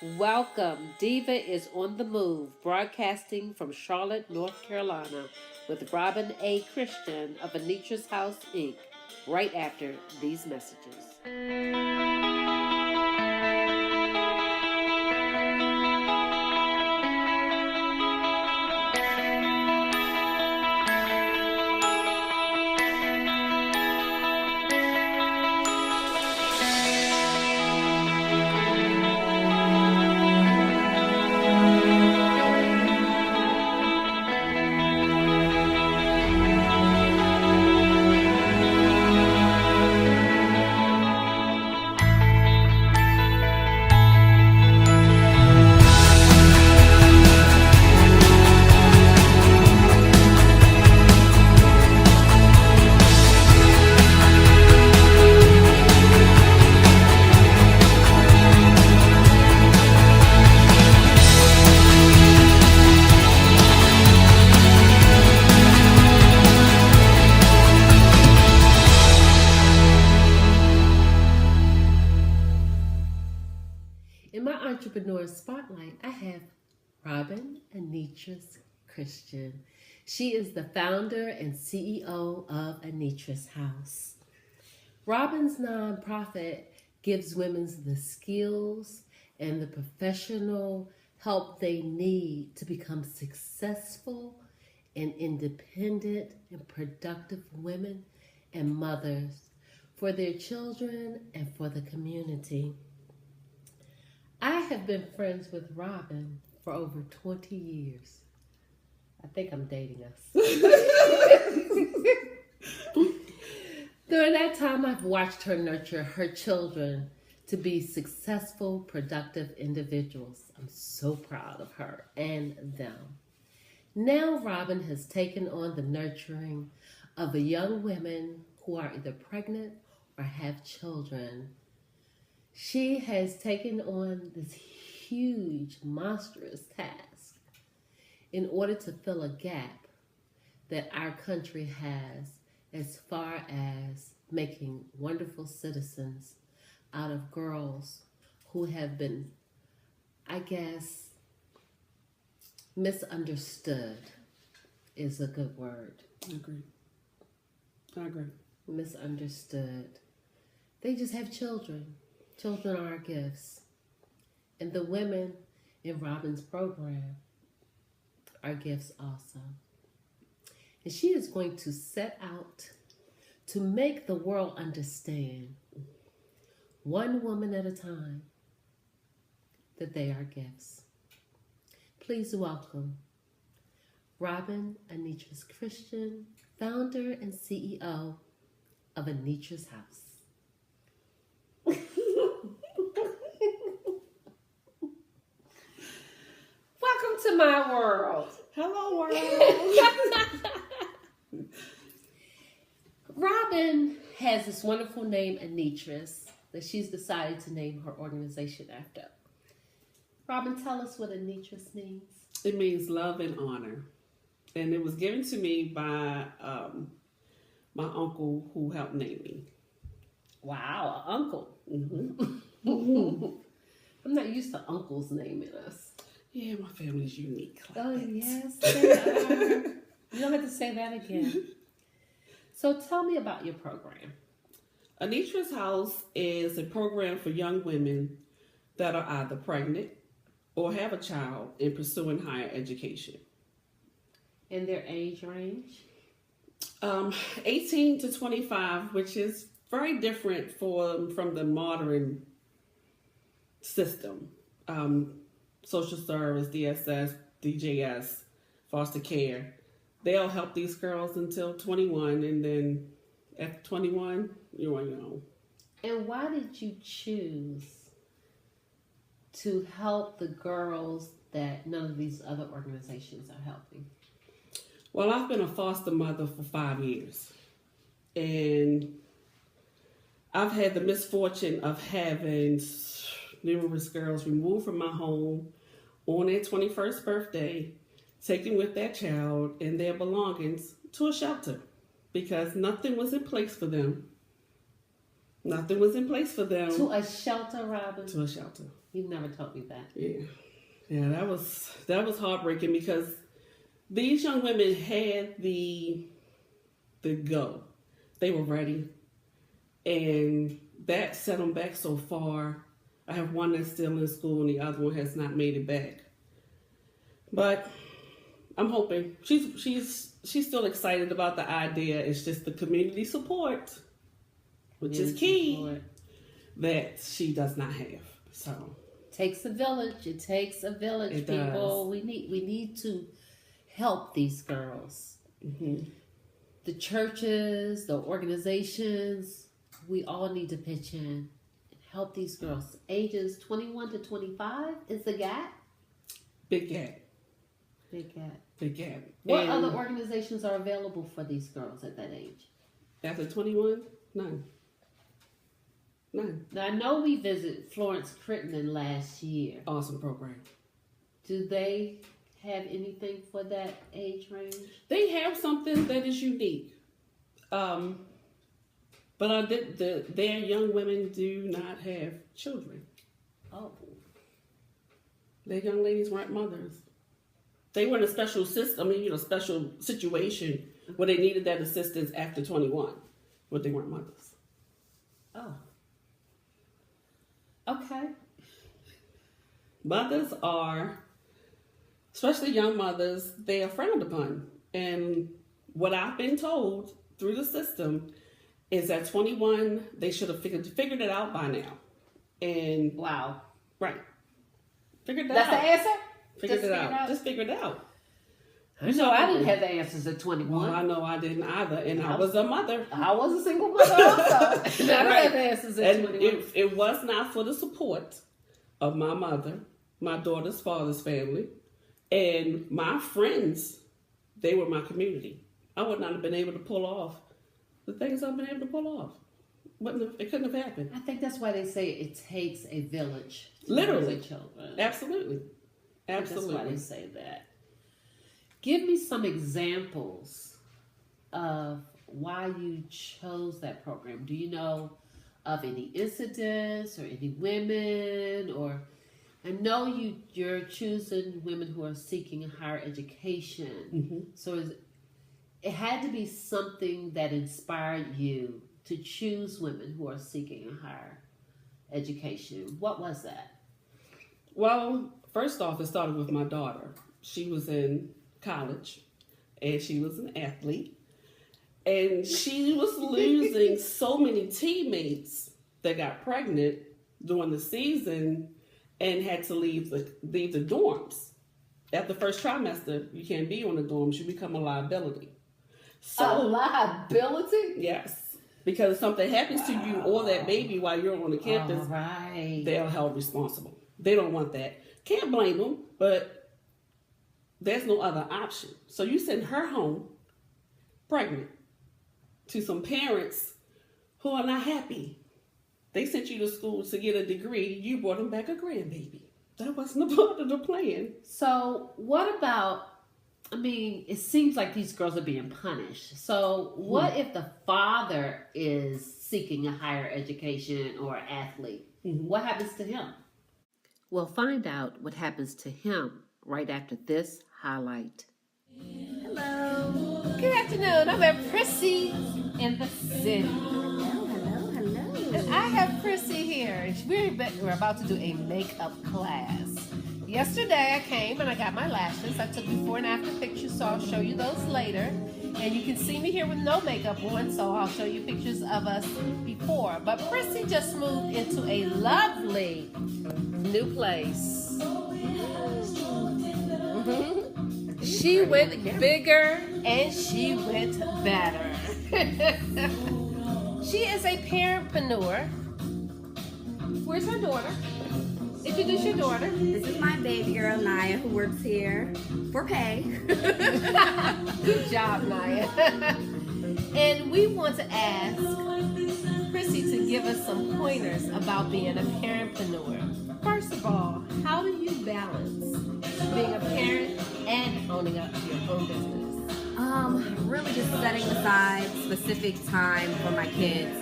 Welcome. Diva is on the move, broadcasting from Charlotte, North Carolina, with Robin A. Christian of Anetrice House Inc. right after these messages. In my entrepreneur spotlight, I have Robin Anetrice Christian. She is the founder and CEO of Anetrice House. Robin's nonprofit gives women the skills and the professional help they need to become successful and independent and productive women and mothers for their children and for the community. I have been friends with Robin for over 20 years. I think I'm dating us. During that time, I've watched her nurture her children to be successful, productive individuals. I'm so proud of her and them. Now, Robin has taken on the nurturing of the young women who are either pregnant or have children. She has taken on this huge, monstrous task in order to fill a gap that our country has as far as making wonderful citizens out of girls who have been, I guess, misunderstood is a good word. I agree. Misunderstood. They just have children. Children are our gifts. And the women in Robin's program are gifts also. And she is going to set out to make the world understand, one woman at a time, that they are gifts. Please welcome Robin Anetrice Christian, founder and CEO of Anetrice House. Welcome to my world. Hello, world. Robin has this wonderful name, Anetrice, that she's decided to name her organization after. Robin, tell us what Anetrice means. It means love and honor. And it was given to me by my uncle who helped name me. Wow, an uncle. Mm-hmm. I'm not used to uncles naming us. Yeah, my family's unique. Oh, yes, they are. You don't have to say that again. So tell me about your program. Anetrice House is a program for young women that are either pregnant or have a child and pursuing higher education. And their age range? 18 to 25, which is very different from the modern system. Social service, DSS, DJS, foster care. They'll help these girls until 21, and then at 21, you're on your own. And why did you choose to help the girls that none of these other organizations are helping? Well, I've been a foster mother for 5 years, and I've had the misfortune of having numerous girls removed from my home on their 21st birthday, taken with their child and their belongings to a shelter because nothing was in place for them. Nothing was in place for them. To a shelter, Robin? To a shelter. You've never told me that. Yeah, that was heartbreaking because these young women had the go. They were ready, and that set them back so far. I have one that's still in school, and the other one has not made it back. But I'm hoping she's still excited about the idea. It's just the community support, which is key, that she does not have. So takes a village. It takes a village, it people. Does. We need to help these girls. Mm-hmm. The churches, the organizations, we all need to pitch in and help these girls. Ages 21 to 25 is the gap. Big gap. Big gap. Big gap. What other organizations are available for these girls at that age? After 21, none. Now, I know we visited Florence Crittenden last year. Awesome program. Do they have anything for that age range? They have something that is unique. But their young women do not have children. Oh. Their young ladies weren't mothers. They were in a special special situation where they needed that assistance after 21, but they weren't mothers. Oh. Okay. Mothers are, especially young mothers, they are frowned upon. And what I've been told through the system is at 21, they should have figured it out by now. And wow. Right. Figured that That's out. the answer? Figured it out. Just figured it out. I didn't have the answers at 21. Well, I know I didn't either. And I was a mother. I was a single mother also. I didn't have the answers at 21. It was not for the support of my mother, my daughter's father's family, and my friends. They were my community. I would not have been able to pull off the things I've been able to pull off. It couldn't have happened. I think that's why they say it takes a village to Literally. raise children. Absolutely. Absolutely. That's why they say that. Give me some examples of why you chose that program. Do you know of any incidents or any women? Or I know you're choosing women who are seeking a higher education. Mm-hmm. So it had to be something that inspired you to choose women who are seeking a higher education. What was that? Well, first off, it started with my daughter. She was in college and she was an athlete, and she was losing so many teammates that got pregnant during the season and had to leave the dorms. At the first trimester, you can't be on the dorms, you become a liability. So, a liability? Yes. Because if something happens to you or that baby while you're on the campus, they're held responsible. They don't want that. Can't blame them, but there's no other option. So you send her home pregnant to some parents who are not happy. They sent you to school to get a degree. You brought them back a grandbaby. That wasn't a part of the plan. So what about, it seems like these girls are being punished. So what if the father is seeking a higher education or an athlete? Mm-hmm. What happens to him? We'll find out what happens to him right after this highlight. Hello. Good afternoon. I'm at Prissy in the city. Hello. And I have Prissy here. We're about to do a makeup class. Yesterday I came and I got my lashes. I took before and after pictures, so I'll show you those later. And you can see me here with no makeup on, so I'll show you pictures of us before. But Prissy just moved into a lovely new place. Mm-hmm. She went bigger and she went better. She is a parentpreneur. Where's her daughter? Introduce your daughter. This is my baby girl, Naya, who works here for pay. Good job, Naya. And we want to ask Prissy to give us some pointers about being a parentpreneur. First of all, how do you balance being a parent and owning up to your own business? Really just setting aside specific time for my kids.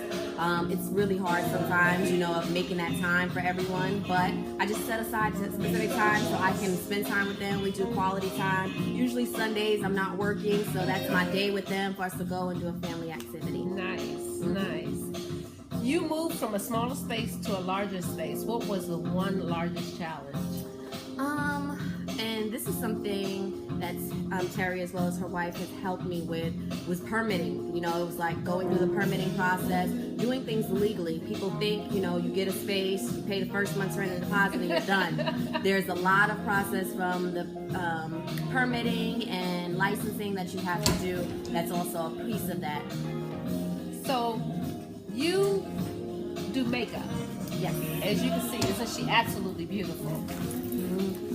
It's really hard sometimes, of making that time for everyone, but I just set aside a specific time so I can spend time with them. We do quality time. Usually Sundays I'm not working, so that's my day with them for us to go and do a family activity. Nice. You moved from a smaller space to a larger space. What was the one largest challenge? And this is something that's Terry, as well as her wife, has helped me with, was permitting. It was like going through the permitting process, doing things legally. People think, you get a space, you pay the first month's rent and deposit, and you're done. There's a lot of process from the permitting and licensing that you have to do. That's also a piece of that. So, you do makeup. Yes. As you can see, isn't she absolutely beautiful?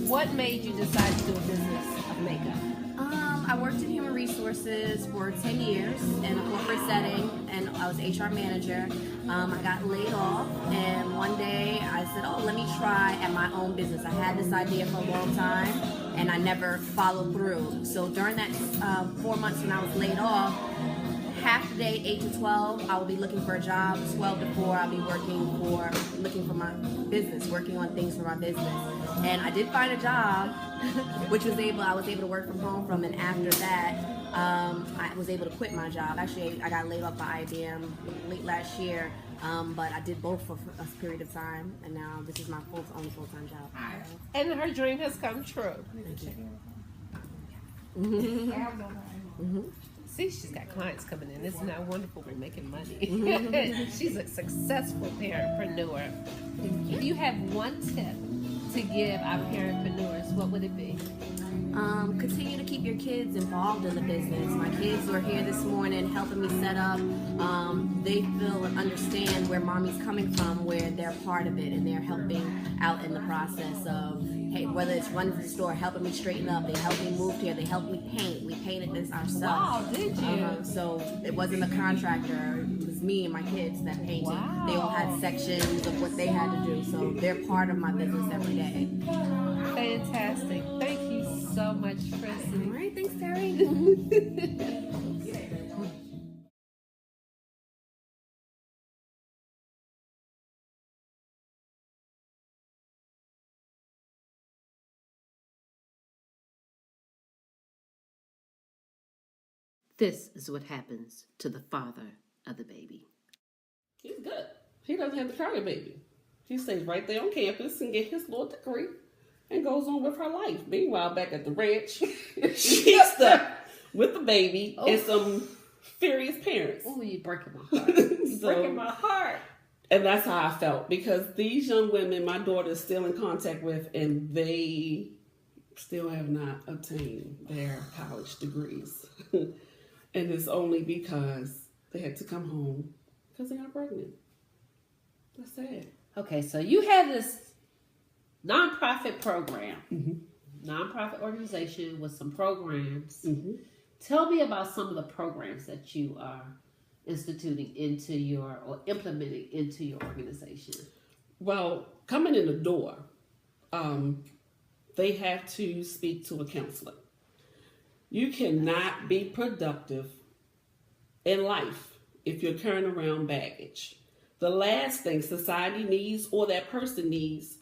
What made you decide to do a business of makeup? I worked in human resources for 10 years in a corporate setting, and I was HR manager. I got laid off, and one day I said, let me try at my own business. I had this idea for a long time, and I never followed through. So during that 4 months when I was laid off, half the day, 8 to 12, I will be looking for a job. 12 to 4, I'll be looking for my business, working on things for my business. And I did find a job, which I was able to work from home from. And after that, I was able to quit my job. Actually, I got laid off by IBM late last year, but I did both for a period of time. And now this is my only full-time job. And her dream has come true. See, she's got clients coming in. Isn't that wonderful? We're making money. She's a successful parentpreneur. If you have one tip to give our parentpreneurs, what would it be? Continue to keep your kids involved in the business. My kids were here this morning helping me set up. They feel and understand where mommy's coming from, where they're part of it, and they're helping out in the process of, hey, whether it's running to the store, helping me straighten up, they helped me move here, they helped me paint. We painted this ourselves. Wow, did you? So it wasn't the contractor, it was me and my kids that painted. Wow. They all had sections of what they had to do, so they're part of my business every day. Fantastic. Thank you so much, Tracy. All right, thanks, Terry. This is what happens to the father of the baby. He's good. He doesn't have to carry a baby. He stays right there on campus and get his little degree and goes on with her life. Meanwhile, back at the ranch, she's stuck with the baby and some furious parents. Oh, you're breaking my heart. You're breaking my heart. And that's how I felt, because these young women my daughter is still in contact with, and they still have not obtained their college degrees. And it's only because they had to come home because they got pregnant. That's sad. Okay, so you have this nonprofit program, nonprofit organization with some programs. Tell me about some of the programs that you are instituting into or implementing into your organization. Well, coming in the door, they have to speak to a counselor. You cannot be productive in life if you're carrying around baggage. The last thing society needs, or that person needs,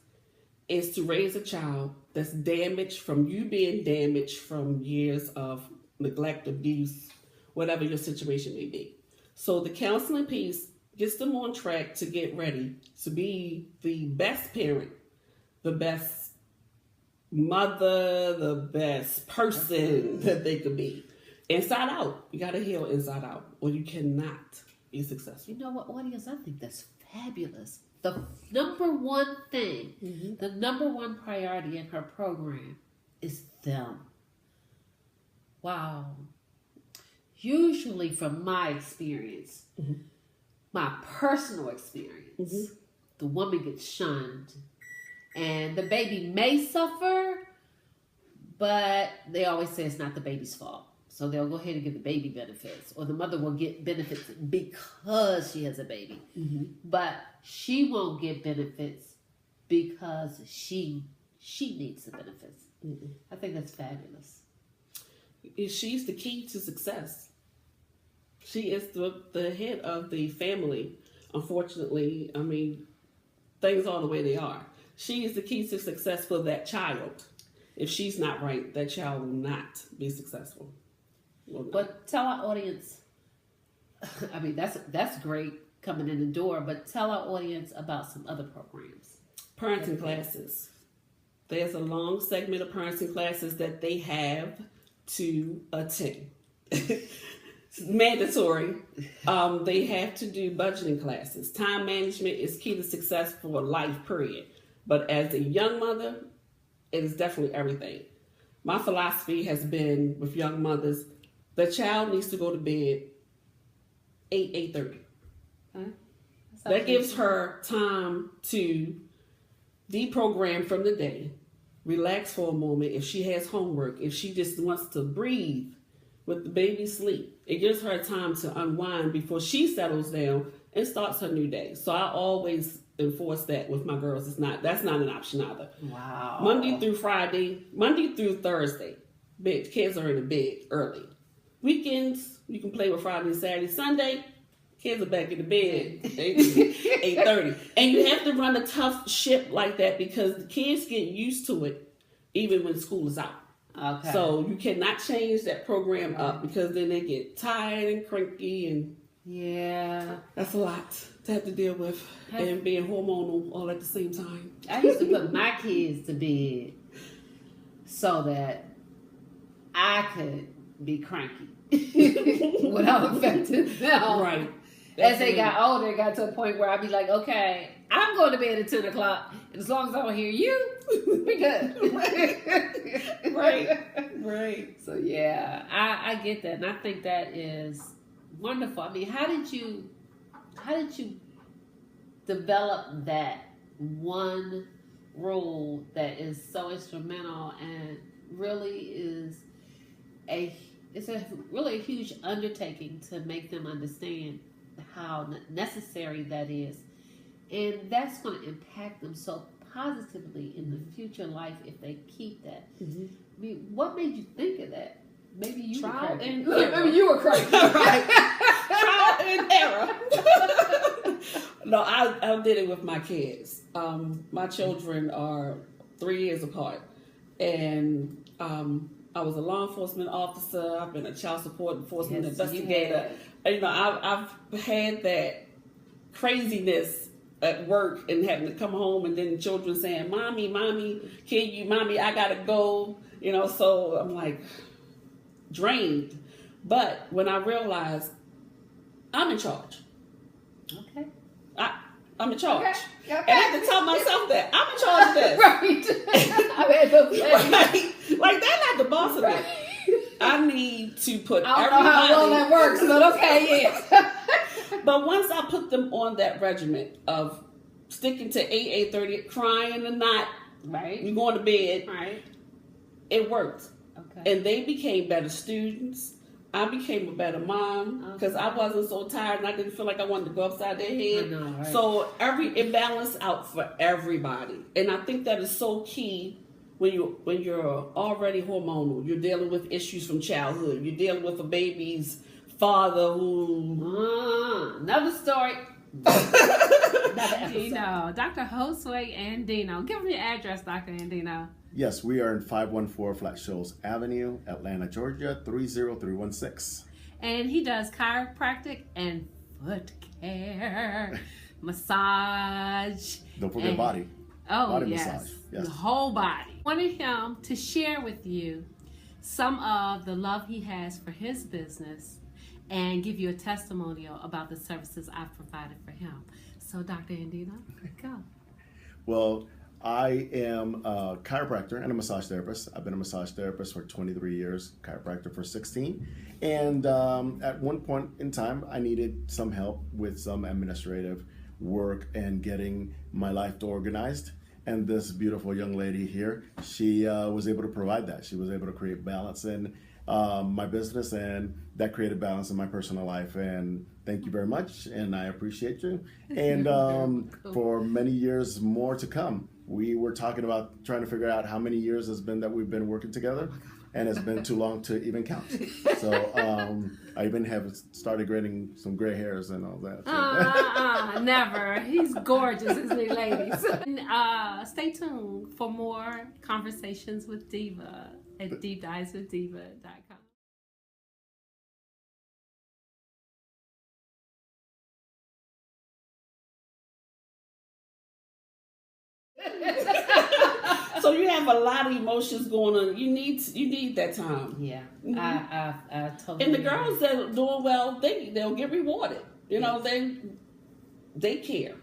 is to raise a child that's damaged from you being damaged from years of neglect, abuse, whatever your situation may be. So the counseling piece gets them on track to get ready to be the best parent, the best mother, the best person that they could be. Inside out. You got to heal inside out, or you cannot be successful. You know what, audience? I think that's fabulous. The number one thing, the number one priority in her program is them. Wow. Usually, from my experience, my personal experience, the woman gets shunned. And the baby may suffer, but they always say it's not the baby's fault. So they'll go ahead and give the baby benefits, or the mother will get benefits because she has a baby. But she won't get benefits because she needs the benefits. I think that's fabulous. She's the key to success. She is the head of the family. unfortunately, I mean, things are the way they are. She is the key to success for that child. If she's not right, that child will not be successful. But tell our audience, I mean, that's great coming in the door, but tell our audience about some other programs. Parenting classes. There's a long segment of parenting classes that they have to attend. It's mandatory. They have to do budgeting classes. Time management is key to success for life, period. But as a young mother, it is definitely everything. My philosophy has been with young mothers, the child needs to go to bed 8:30. That gives her time to deprogram from the day, relax for a moment. If she has homework, if she just wants to breathe with the baby sleep, it gives her time to unwind before she settles down and starts her new day. So I always enforce that with my girls. That's not an option either. Wow. Monday through Thursday, kids are in the bed early. Weekends, you can play with Friday and Saturday. Sunday, kids are back in the bed 8:30. And you have to run a tough ship like that because the kids get used to it even when school is out. Okay. So you cannot change that program up because then they get tired and cranky, and yeah, that's a lot to have to deal with and being hormonal all at the same time. I used to put my kids to bed so that I could be cranky without affecting them. Right. As they got older, it got to a point where I'd be like, okay, I'm going to bed at 10 o'clock, and as long as I don't hear you, we good. Right. So yeah, I get that, and I think that is wonderful. I mean, how did you develop that one rule that is so instrumental and really is really a huge undertaking to make them understand how necessary that is, and that's going to impact them so positively in the future life if they keep that. Mm-hmm. I mean, what made you think of that? Maybe you Trial were and crazy. error. Maybe you were crazy. Right? Trial and error. No, I did it with my kids. My children are 3 years apart, and I was a law enforcement officer. I've been a child support enforcement investigator. I've had that craziness at work and having to come home, and then children saying, "Mommy, mommy, I gotta go." So I'm like drained. But when I realized I'm in charge, Okay. I'm in charge. Okay. And I had to tell myself that I'm in charge of this. Right. I've had those days. Right. Like, they're not the boss of me. I need to put I don't know how well that works, but okay, yeah. But once I put them on that regiment of sticking to 8:30, crying or not, Right. you going to bed, Right. it worked. Okay. And they became better students. I became a better mom because I wasn't so tired and I didn't feel like I wanted to go upside their head. I know, right? So it balanced out for everybody. And I think that is so key when you're already hormonal. You're dealing with issues from childhood. You're dealing with a baby's father who... Another story. Another episode. Dino, Dr. Josue Andino. Give me your address, Dr. Andino. Yes, we are in 514 Flat Shoals Avenue, Atlanta, Georgia, 30316. And he does chiropractic and foot care, massage. Don't forget and- body. Oh, Body yes. massage, yes. The whole body. Wanted him to share with you some of the love he has for his business and give you a testimonial about the services I've provided for him. So, Dr. Andino, go. Well, I am a chiropractor and a massage therapist. I've been a massage therapist for 23 years, chiropractor for 16. And at one point in time, I needed some help with some administrative work and getting my life organized. And this beautiful young lady here, she was able to provide that. She was able to create balance in my business, and that created balance in my personal life. And thank you very much, and I appreciate you. And for many years more to come. We were talking about trying to figure out how many years has been that we've been working together. and it's been too long to even count. So I even have started getting some gray hairs and all that. Never. He's gorgeous, isn't he, ladies? And, stay tuned for more conversations with Diva at deepdiveswithdiva.com. So you have a lot of emotions going on. You need that time. Yeah, Mhm. I totally. And the agree. girls that are doing well, they'll get rewarded. You know, they care.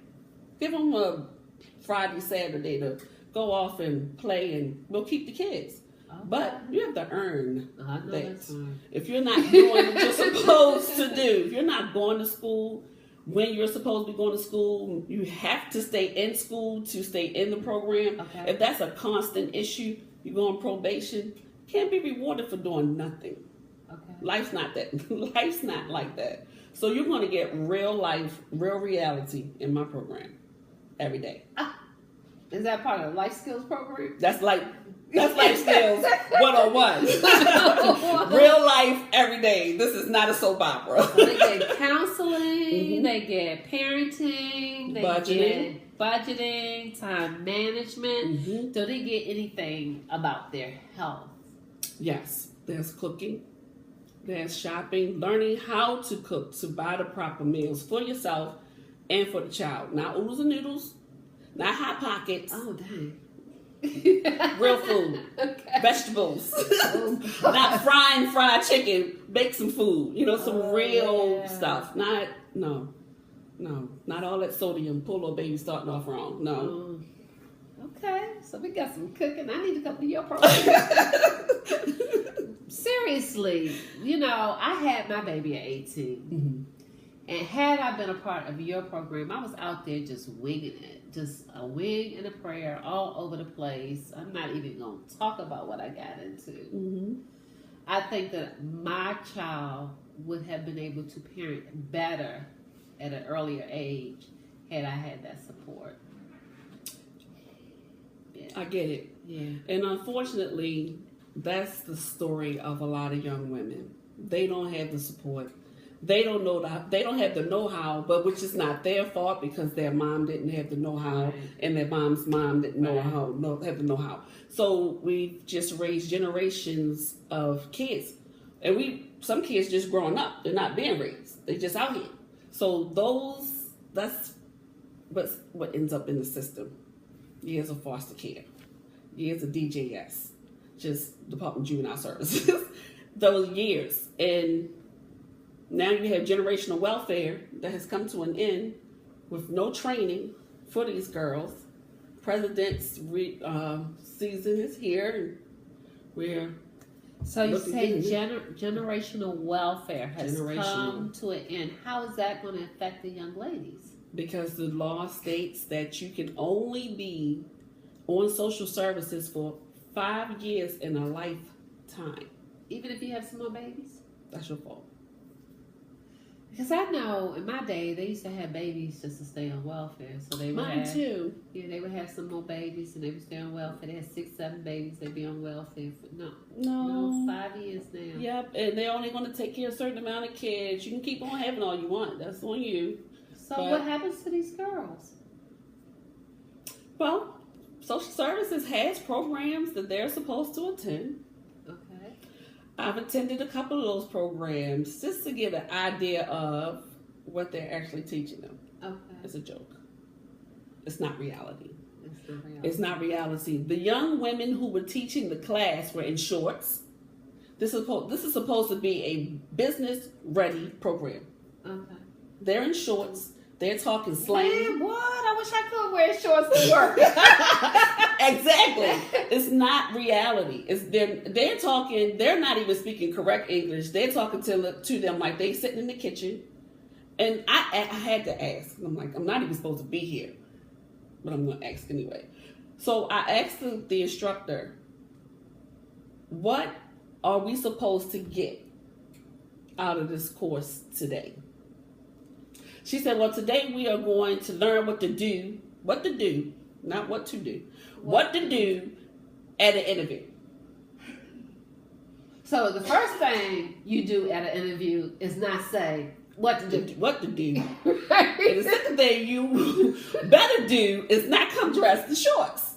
Give them a Friday, Saturday to go off and play, and we'll keep the kids. Okay. But you have to earn I know that. that's right. If you're not doing what you're supposed to do, if you're not going to school when you're supposed to be going to school, you have to stay in school to stay in the program. Okay. If that's a constant issue, you go on probation, can't be rewarded for doing nothing. Okay. Life's not that. Life's not like that. So you're going to get real life, real reality in my program every day. Is that part of the life skills program? That's life skills 101. Real life every day. This is not a soap opera. So they get counseling, Mhm. they get parenting, they Budgeting. get budgeting, time management. Mhm. Do they get anything about their health? Yes, there's cooking, there's shopping, learning how to cook, to buy the proper meals for yourself and for the child. Not oodles and noodles, not Hot Pockets, Oh, dang. real food, Okay. vegetables, Oh, God. not fried chicken, bake some food, some Oh, real yeah. stuff. No, not all that sodium, poor little baby starting off wrong, no. Oh. Okay, so we got some cooking. I need to come to your program. Seriously, I had my baby at 18. Mhm. And had I been a part of your program, I was out there just winging it. Just a wing and a prayer all over the place. I'm not even going to talk about what I got into. Mhm. I think that my child would have been able to parent better at an earlier age had I had that support. Yeah. I get it. Yeah. And unfortunately, that's the story of a lot of young women. They don't have the support. They don't know they don't have the know-how, but which is not their fault because their mom didn't have the know-how, Right. and their mom's mom didn't Right. have the know-how. So we've just raised generations of kids, and some kids just growing up. They're not being raised. They're just out here. So that's what ends up in the system. Years of foster care, years of DJS, just Department of Juvenile Services. Those years, and now you have generational welfare that has come to an end with no training for these girls. President's season is here, and we're So you looking say good. generational welfare has Generational. come to an end. How is that going to affect the young ladies? because the law states that you can only be on social services for 5 years in a lifetime. Even if you have some more babies? That's your fault. Because I know in my day they used to have babies just to stay on welfare. So they would Mine have, too. Yeah, they would have some more babies and they would stay on welfare. They had 6, 7 babies. They'd be on welfare for no 5 years now. Yep, and they're only going to take care of a certain amount of kids. You can keep on having all you want. That's on you. So But- what happens to these girls? Well, social services has programs that they're supposed to attend. Okay. I've attended a couple of those programs just to get an idea of what they're actually teaching them. Okay. It's a joke. It's not reality. It's not real. It's not reality. The young women who were teaching the class were in shorts. This is supposed to be a business-ready program. Okay. They're in shorts. They're talking slang. Man, what? I wish I could wear shorts to work. Exactly. It's not reality. They're talking. They're not even speaking correct English. They're talking to them like they sitting in the kitchen. And I had to ask. I'm like, I'm not even supposed to be here, but I'm going to ask anyway. So I asked the instructor, what are we supposed to get out of this course today? She said, well, today we are going to learn what to do, not what to do, what to do at an interview. So the first thing you do at an interview is not say what to do. What to do. And the second thing you better do is not come dressed in shorts.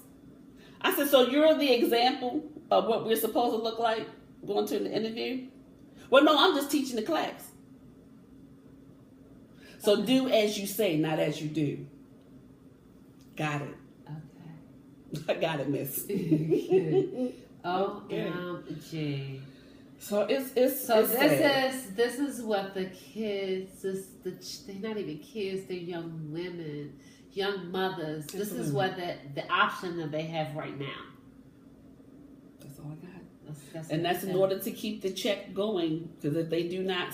I said, so you're the example of what we're supposed to look like going to the interview? Well, no, I'm just teaching the class. So do as you say, not as you do. Got it. Okay. I got it, miss. OMG. So it's So sad. this is what the kids, they're not even kids, they're young women, young mothers. This is what the option that they have right now. That's all I got. And That's in order to keep the check going, because if they do not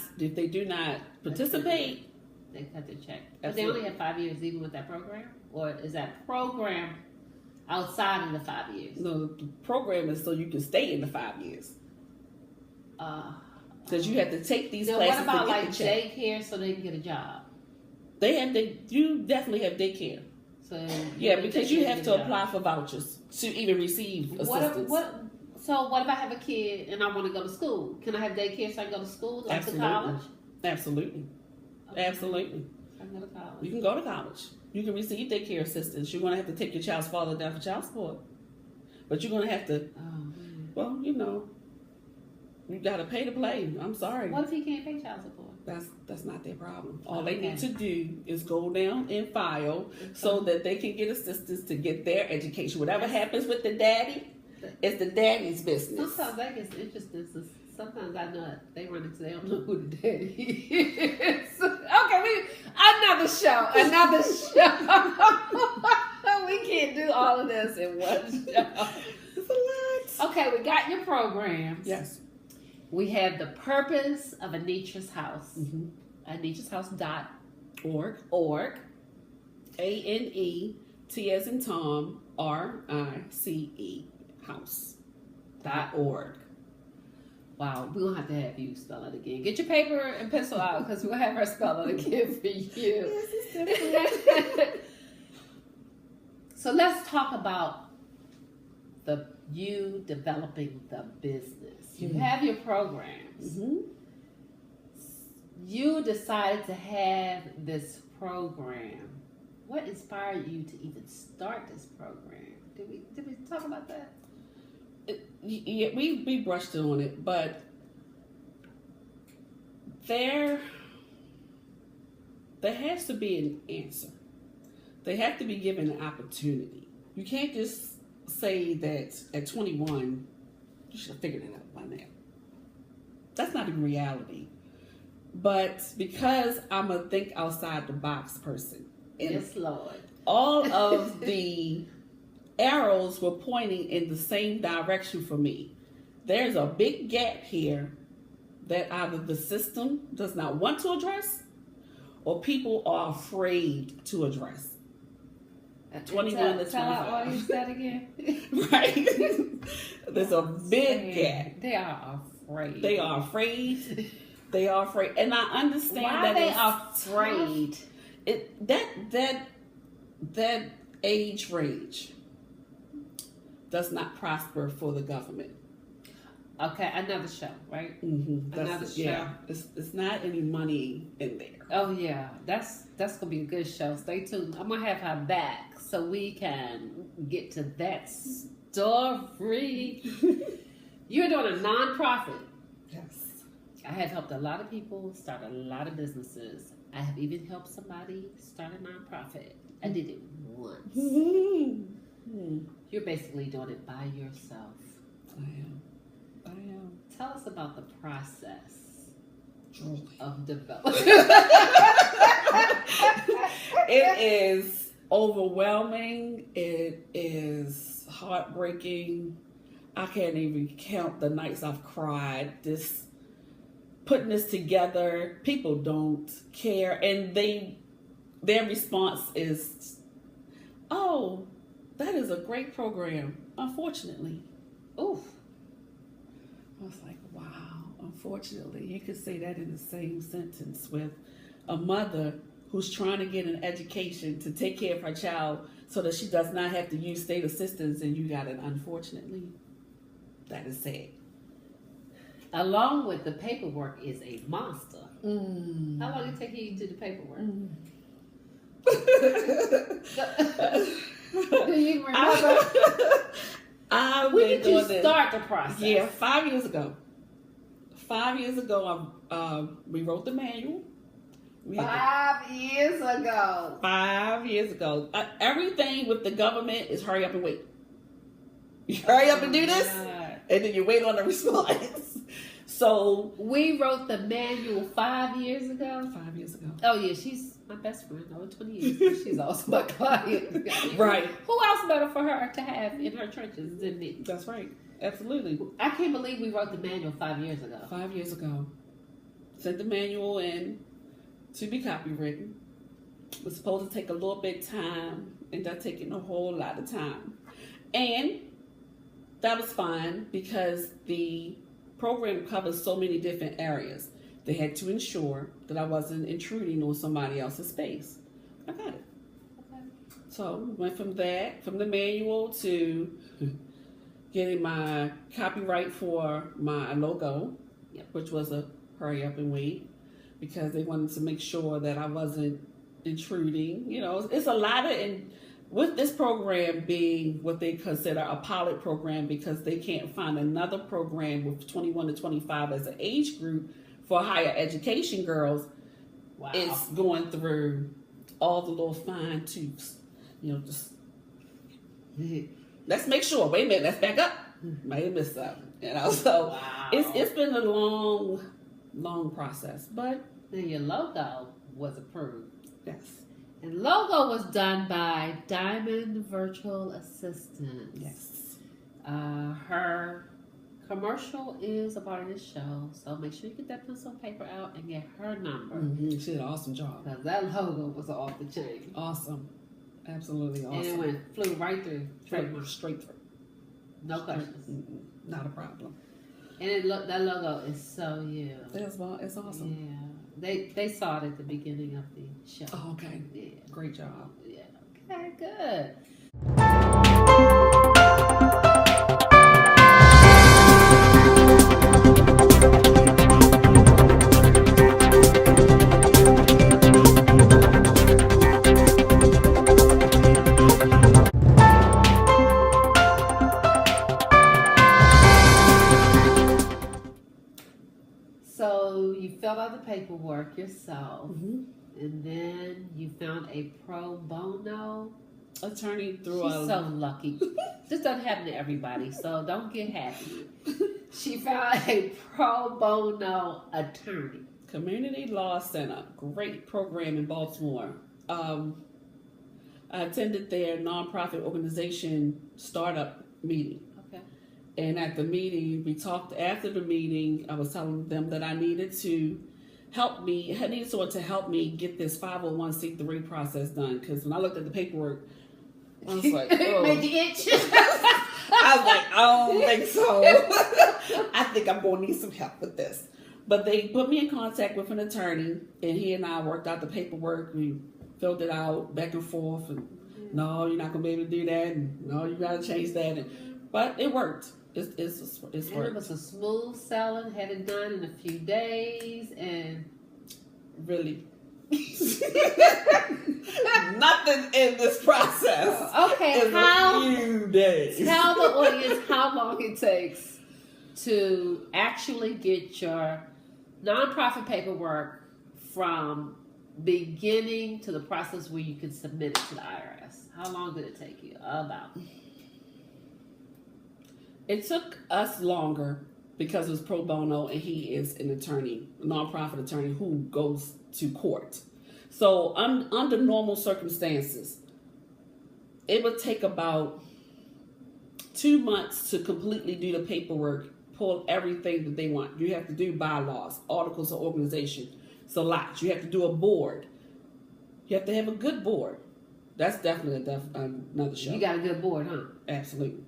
participate, they cut the check. But they only have 5 years even with that program? Or is that program outside of the 5 years? No, the program is so you can stay in the 5 years. Because you have to take these now classes what about to get like the check. daycare so they can get a job? You definitely have daycare. So Yeah, because you have to apply for vouchers to even receive assistance. So what if I have a kid and I want to go to school? Can I have daycare so I can go to school, like to college? Absolutely. Okay. Absolutely. I can go to college. You can go to college. You can receive daycare assistance. You're going to have to take your child's father down for child support. But you're going to have to, Oh, man. well, you got to pay to play. I'm sorry. What if he can't pay child support? That's not their problem. All they need to do is go down and file so that they can get assistance to get their education. Whatever happens with the daddy, it's the daddy's business. Sometimes that gets interesting. So sometimes I know they run into, they don't know who the daddy is. Okay, another show. We can't do all of this in one show. It's a lot. Okay, we got your programs. Yes. We have the purpose of Anetrice House. Mm-hmm. AnetriceHouse.org. ANET as in Tom, RICE house.org. Wow, we're going to have you spell it again. Get your paper and pencil out because we'll have her spell it again for you. So let's talk about you developing the business. You have your programs. Mm-hmm. You decided to have this program. What inspired you to even start this program? Did we talk about that? Yeah, we brushed on it, but there has to be an answer. They have to be given an opportunity. You can't just say that at 21 you should have figured it out by now. That's not in reality. But because I'm a think outside the box person, and Yes, Lord. all of the arrows were pointing in the same direction for me. There's a big gap here that either the system does not want to address or people are afraid to address. At 21 to 25. Tell our audience that again. Right? There's a big gap. They are afraid. They are afraid. They are afraid. And I understand Why that they it's afraid. That age range does not prosper for the government. Okay, another show, right? Mm-hmm. Another show. Yeah, it's not any money in there. Oh yeah, that's gonna be a good show. Stay tuned. I'm gonna have her back so we can get to that story. You're doing a nonprofit. Yes. I have helped a lot of people start a lot of businesses. I have even helped somebody start a nonprofit. I did it once. Mm-hmm. You're basically doing it by yourself. I am. Tell us about the process of development. It is overwhelming. It is heartbreaking. I can't even count the nights I've cried. Putting this together, people don't care, and their response is, "Oh, that is a great program." Unfortunately, Oof. I was like, "Wow." Unfortunately, you could say that in the same sentence with a mother who's trying to get an education to take care of her child so that she does not have to use state assistance, and you got it. Unfortunately, that is sad. along with the paperwork, is a monster. How long did it take you to do the paperwork? Do you remember? When did you start the process? Yeah, 5 years ago. 5 years ago, we wrote the manual. 5 years ago. 5 years ago. Everything with the government is hurry up and wait. You hurry up and do this, and then you wait on the response. So we wrote the manual 5 years ago. 5 years ago. Oh yeah, she's my best friend over 20 years. She's also my client. Right. Who else better for her to have in her trenches than me? That's right. Absolutely. I can't believe we wrote the manual 5 years ago. 5 years ago. Sent the manual in to be copywritten. It was supposed to take a little bit of time, ended up taking a whole lot of time. And that was fine because the program covers so many different areas. They had to ensure that I wasn't intruding on somebody else's space. I got it. Okay. So went from that, from the manual to getting my copyright for my logo, which was a hurry up and wait, because they wanted to make sure that I wasn't intruding. You know, it's a lot of, with this program being what they consider a pilot program because they can't find another program with 21 to 25 as an age group for higher education girls. Wow. It's going through all the little fine tooths, you know, just let's make sure. Wait a minute, let's back up. Might have missed something, you know. So wow. it's been a long process, but then your logo was approved. yes, And logo was done by Diamond Virtual Assistant. yes, her commercial is a part of this show, so make sure you get that pencil and paper out and get her number. She did an awesome job. Because that logo was off the chain. Awesome, absolutely awesome. And it flew right through. Straight through. No questions. Not a problem. And that logo is so you. It's awesome. Yeah. They saw it at the beginning of the show. Oh, okay. Yeah. Great job. Yeah. Okay, good. So you filled out the paperwork yourself, and then you found a pro bono Attorney through She's so lucky. This doesn't happen to everybody, so don't get happy. She found a pro bono attorney. Community Law Center, great program in Baltimore. I attended their nonprofit organization startup meeting. Okay. And at the meeting, we talked after the meeting, I was telling them that I needed to I needed someone to help me get this 501c3 process done. Because when I looked at the paperwork, I was like, oh. Made you itch? I was like, I don't think so. I think I'm going to need some help with this. But they put me in contact with an attorney, and he and I worked out the paperwork. We filled it out back and forth. And no, you're not going to be able to do that. And no, you got to change that. But it worked. It's worked. It was a smooth selling, had it done in a few days, and really. Nothing in this process. Okay, in a few days. Tell the audience how long it takes to actually get your nonprofit paperwork from beginning to the process where you can submit it to the IRS. How long did it take you? About. It took us longer because it was pro bono, and he is an attorney, a nonprofit attorney who goes to court. So under normal circumstances, it would take about 2 months to completely do the paperwork, pull everything that they want. You have to do bylaws, articles of organization. It's a lot. You have to do a board. You have to have a good board. That's definitely another show. You got a good board, huh? Absolutely.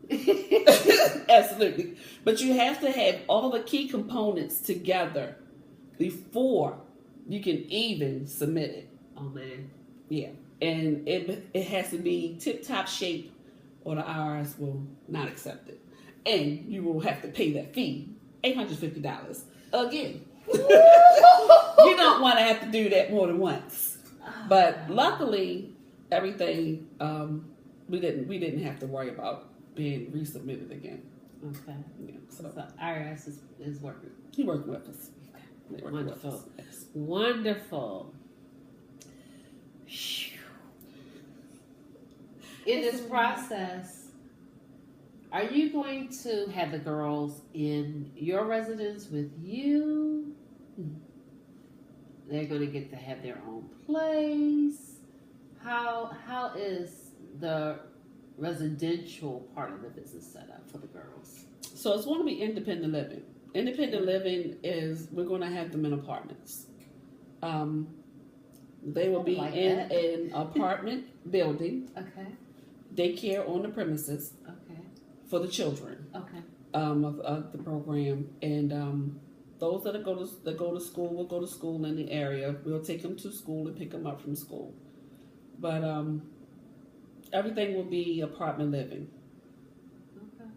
Absolutely. But you have to have all the key components together before you can even submit it. Oh, man. Yeah. And it has to be tip-top shape or the IRS will not accept it. And you will have to pay that fee $850 again. You don't want to have to do that more than once. But luckily, everything we didn't have to worry about being resubmitted again. Okay. Yeah, so So IRS is working. he worked with us. They worked with Wonderful. us, yes. Wonderful. Phew. In this process, are you going to have the girls in your residence with you? They're going to get to have their own place. How is the residential part of the business set up for the girls? So it's going to be independent living. Independent living is we're going to have them in apartments. They will be Like in that. an apartment building, Okay. daycare on the premises Okay. for the children Okay. of the program, and those that go to school will go to school in the area. We'll take them to school and pick them up from school, but everything will be apartment living. Okay.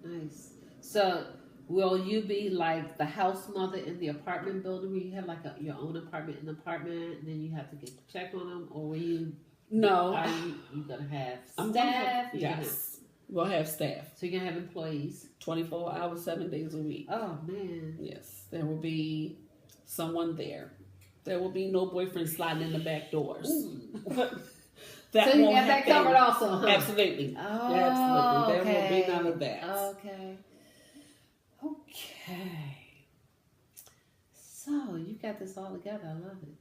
Nice. So, will you be like the house mother in the apartment building where you have like your own apartment in the apartment and then you have to get check on them? Or will you, No, are you going to have I'm gonna have- staff? You're gonna yes, we'll have staff. so you're going to have employees? 24 hours, 7 days a week. Oh, man. Yes, there will be someone there. There will be no boyfriend sliding in the back doors. That So you won't got that happen. covered also, huh? Absolutely. Oh, Absolutely. There okay. will be none of that. Okay. Okay. So, you got this all together. I love it.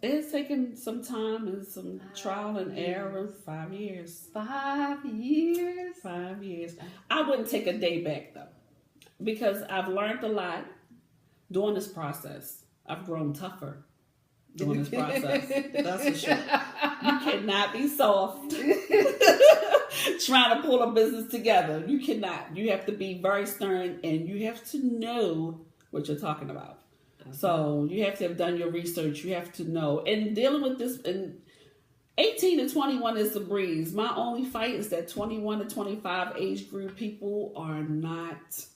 It's taken some time and some trial and error. 5 years. 5 years? 5 years. I wouldn't take a day back though, because I've learned a lot during this process. I've grown tougher during this process. That's for sure. You cannot be soft trying to pull a business together. You cannot. You have to be very stern, and you have to know what you're talking about. Okay. So you have to have done your research. You have to know. And dealing with this, and 18 to 21 is the breeze. My only fight is that 21 to 25 age group people are not.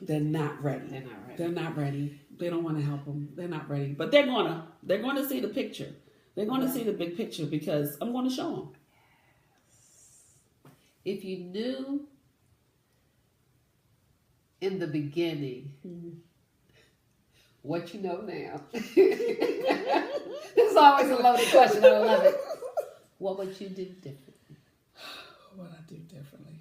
They're not ready. They're not ready. They're not ready. They don't want to help them. They're not ready. But they're gonna see the picture. They're going to see the big picture because I'm going to show them. If you knew in the beginning what you know now, it's always a loaded question. I love it. What would you do differently? What I do differently?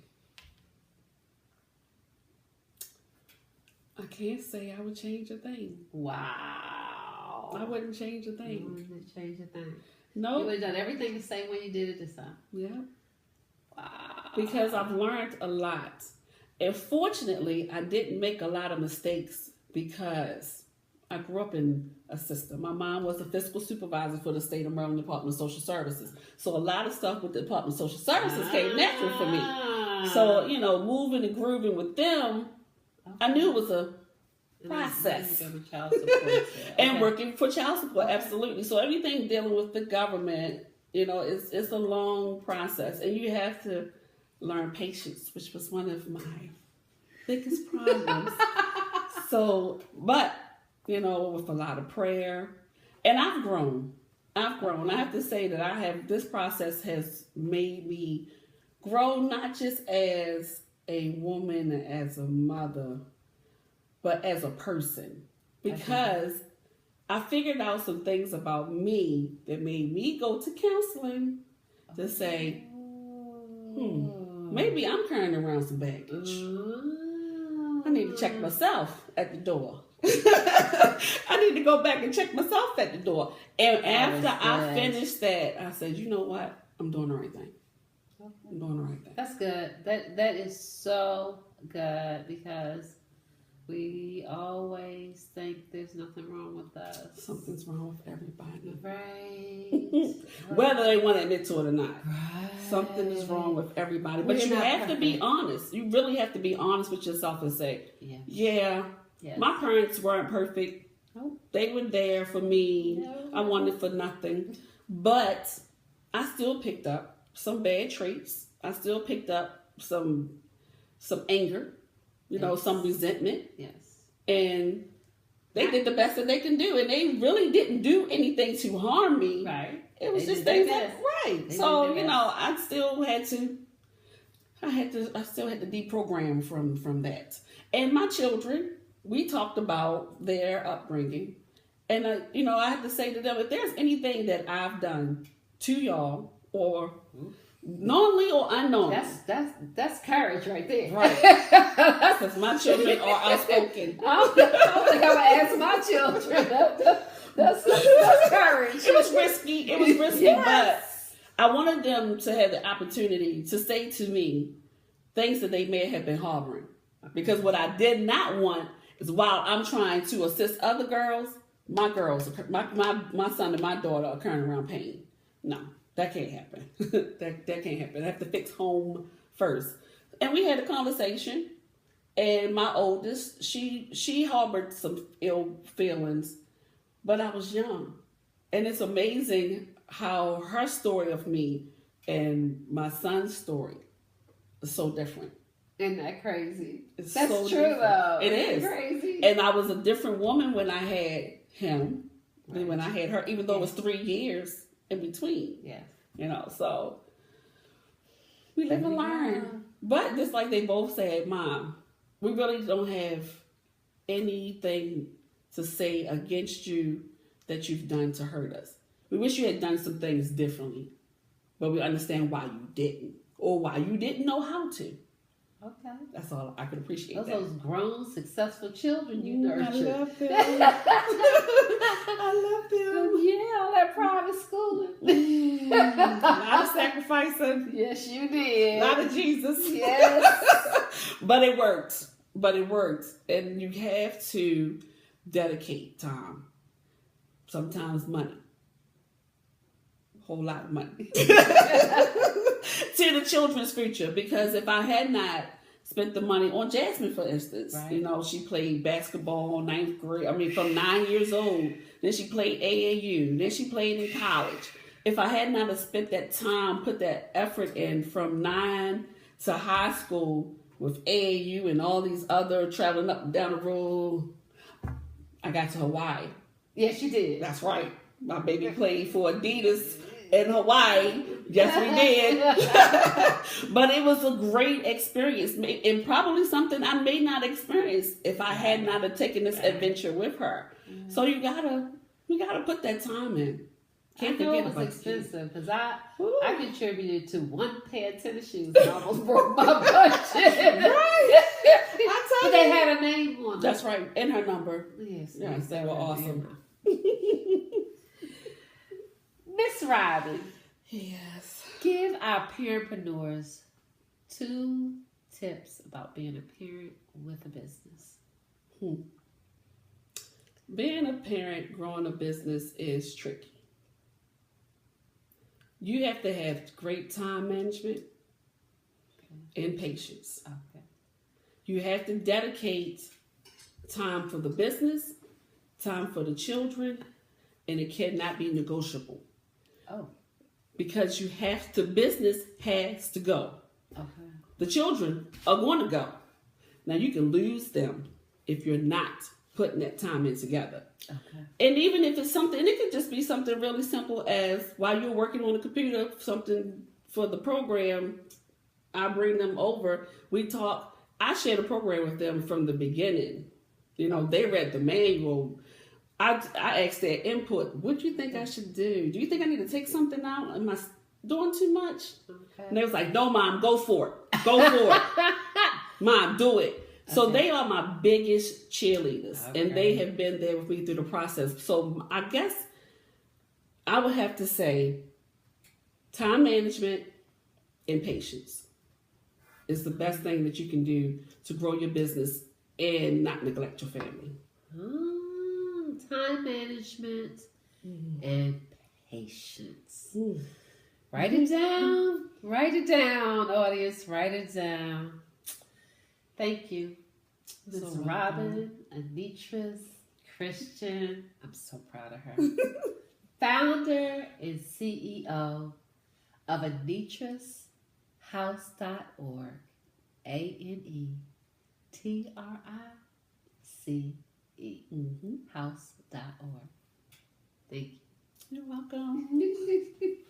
I can't say I would change a thing. Wow. I wouldn't change a You thing. wouldn't change a thing. No. You would have done everything the same way you did it this time. Yeah. Wow. Because I've learned a lot. And fortunately, I didn't make a lot of mistakes because I grew up in a system. My mom was a fiscal supervisor for the state of Maryland Department of Social Services. So a lot of stuff with the Department of Social Services came natural for me. So, moving and grooving with them, I knew it was a process. And working for child support, absolutely. So everything dealing with the government, it's a long process. And you have to learn patience, which was one of my biggest problems. But with a lot of prayer. And I've grown. I have to say that this process has made me grow, not just as a woman, as a mother, but as a person. Because I figured out some things about me that made me go to counseling to say, maybe I'm carrying around some baggage. I need to check myself at the door. I need to go back and check myself at the door. And after I finished that, I said, you know what? I'm doing the right thing. I'm doing the right thing. That's good. That is so good because we always think there's nothing wrong with us. Something's wrong with everybody. Right. Whether they want to admit to it or not. Right. Something is wrong with everybody. But you have to be honest. You really have to be honest with yourself and say, Yes. My parents weren't perfect. Nope. They were there for me. No. I wanted for nothing. But I still picked up some bad traits. I still picked up some some anger, some resentment. Yes. And they did the best that they can do. And they really didn't do anything to harm me. Right. It was They just did things their that, best. right. They So, did their best. I still had to deprogram from that. And my children, we talked about their upbringing. And, I have to say to them, if there's anything that I've done to y'all, or knowingly or unknowingly. That's courage right there. Right. Because my children are outspoken. I don't think I would ask my children. That's courage. It was risky, Yes. but I wanted them to have the opportunity to say to me things that they may have been harboring. Because what I did not want is, while I'm trying to assist other girls, my son and my daughter are carrying around pain. No, that can't happen. that can't happen. I have to fix home first. And we had a conversation, and my oldest, she harbored some ill feelings, but I was young. And it's amazing how her story of me and my son's story is so different. Isn't that crazy? It's That's so true, different. though. It Isn't is. crazy. And I was a different woman when I had him than when I had her, even though it was 3 years in between. Yes. So we live and learn. But just like they both said, Mom, we really don't have anything to say against you that you've done to hurt us. We wish you had done some things differently, but we understand why you didn't, or why you didn't know how to. Okay. That's all I could appreciate. Those grown, successful children you I nurtured. love them. I love them. Yeah, all that private schooling. A lot of sacrificing. Yes, you did. A lot of Jesus. Yes. But it works. And you have to dedicate time. Sometimes money. A whole lot of money. To the children's future. Because if I had not spent the money on Jasmine, for instance, Right. she played basketball from 9 years old. Then she played AAU. Then she played in college. If I had not have spent that time, put that effort in from 9 to high school with AAU and all these other traveling up and down the road, I got to Hawaii. Yes, you did. That's right. My baby played for Adidas in Hawaii. Yes, we did. But it was a great experience, and probably something I may not experience if I had not have taken this adventure with her. So we gotta put that time in. Can't I know forget it was about expensive because I Ooh. contributed to one pair of tennis shoes and almost broke my budget. Right. But they had a name on them. That's right, and her number. Yes, Yes, they were awesome. Miss Robin, Yes. give our parentpreneurs 2 tips about being a parent with a business. Being a parent, growing a business is tricky. You have to have great time management and patience. Okay. You have to dedicate time for the business, time for the children, and it cannot be negotiable. Oh, Because business has to go. okay. The children are going to go. Now you can lose them if you're not putting that time in together. Okay. And even if it's something, and it could just be something really simple as while you're working on the computer, something for the program, I bring them over, we talk, I share the program with them from the beginning. They read the manual. I asked their input. What do you think I should do? Do you think I need to take something out? Am I doing too much? Okay. And they was like, no, Mom, go for it. Go for it. Mom, do it. So Okay. they are my biggest cheerleaders, and they Okay. have been there with me through the process. So I guess I would have to say time management and patience is the best thing that you can do to grow your business and not neglect your family. Time management and patience. Write it down. Write it down, audience. Write it down. Thank you, Miss So Robin, Anetrice, Christian. I'm so proud of her. Founder and CEO of Anetrice House.org house.org. Thank you. You're welcome.